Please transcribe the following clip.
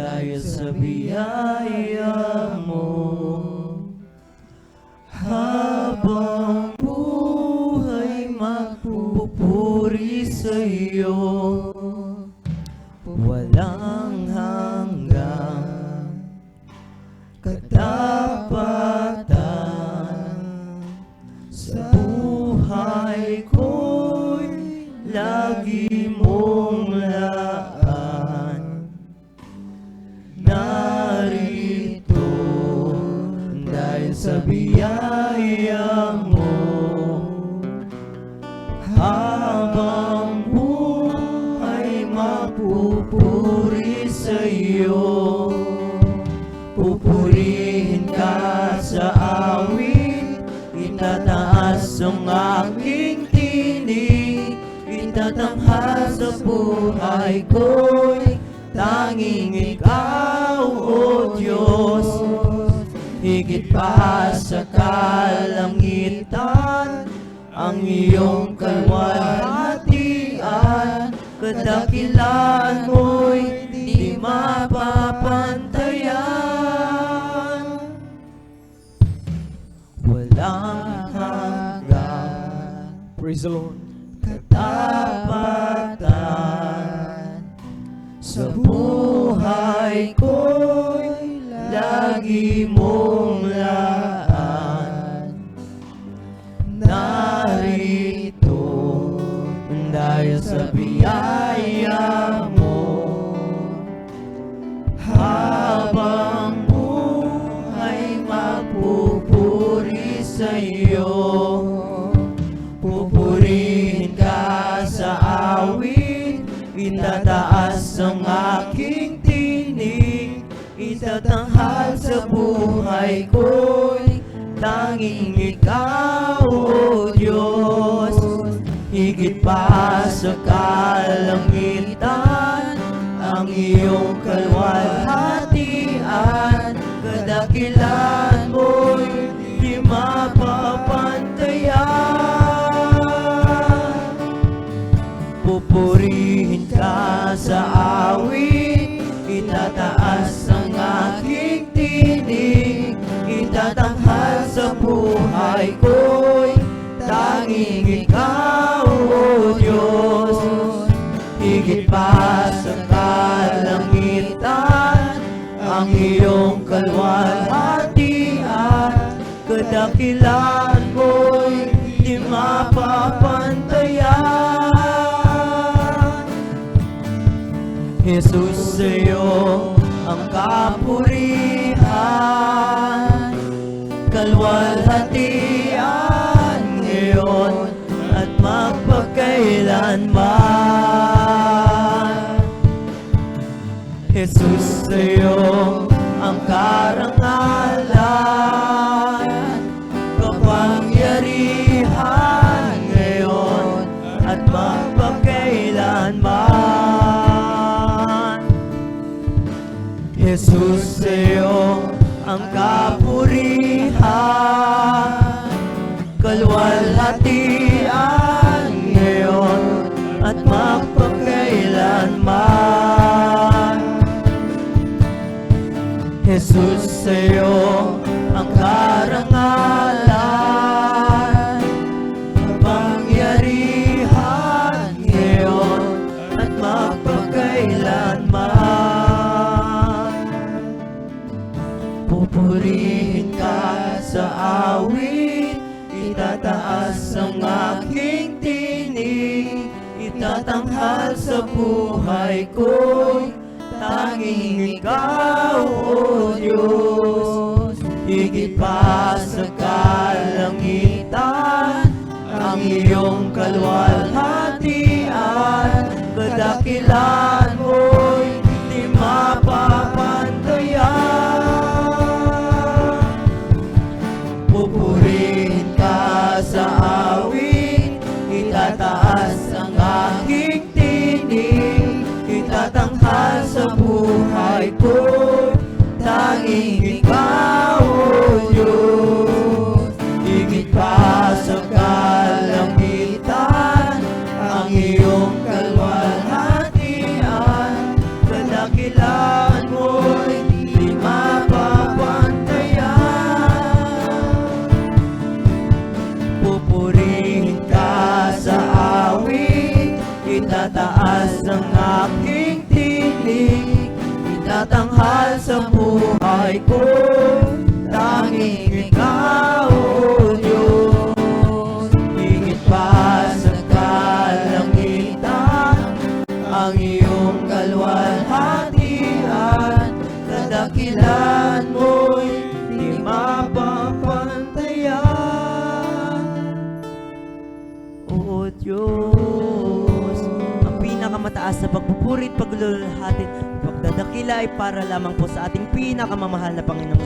dahil sa biyaya mo. Habang buhay magpupuri sa'yo, walang hanggang katapatan. Sa buhay ko'y lagi mong laan. Narito dahil sa biyaya mo. Habang buhay magpupuri sa'yo, pupurihin ka sa awit, itataas ang aking tinig, itatanghal sa buhay ko'y tanging ikaw, O Diyos. Higit pa sa kalangitan, ang iyong kalwalhatian, kadakilaan mo'y di mapapantayan. Walang hanggan, Praise the Lord. katapatan. Sa buhay ko'y lagi mong laan. Narito dahil sa biyaya mo. Habang buhay magpupuri sa'yo, pupurihin ka sa awit, itataas ang aking tinig, itatanghal sa buhay ko'y tanging ikaw, O Diyos. Higit pa sa kalangitan, ang iyong kalwalhatian, kadakilaan mo'y di mapapantayan. Pupurihin ka sa awit, itataas ang aking tinig, itatanghal sa buhay ko'y tanging ikaw, O Diyos. Higit pa sa kalangitan, ang iyong kalwalhatian, kadakilaan mo'y di mapapantayan. Jesus, sa'yo ang kapurihan, kalwalhatian ngayon at magpakailanman. Jesus, sa'yo ang karangalan, kapangyarihan ngayon at magpakailanman. Jesus, sa'yo ang kapurihan, kalwalhatian ngayon at magpakailanman. Jesus, sa'yo ang karangalan, kapangyarihan ngayon at magpakailanman. Pupurihin ka sa awit, itataas ang aking tinig, itatanghal sa buhay ko'y tanging ikaw, O Diyos. Higit pa sa kalangitan, ang iyong kalwalhatian, kadakilaan mo'y di mapapantayan. Pupurihin ka sa awit, itataas ang aking tinig, itatanghal sa buhay ko, tanging ikaw, O Diyos. Higit pa sa kalangitan, ang iyong kalwalhatian, itatanghal sa buhay ko. Tanging ikaw, O Diyos, higit pa sa kalangitan, ang iyong kalwalhatian, kadakilan mo'y di mapapantayan. O Diyos, ang pinakamataas na pagpupuri at pagluluhati, pagdadakila ay para lamang po sa ating pinakamamahal na Panginoong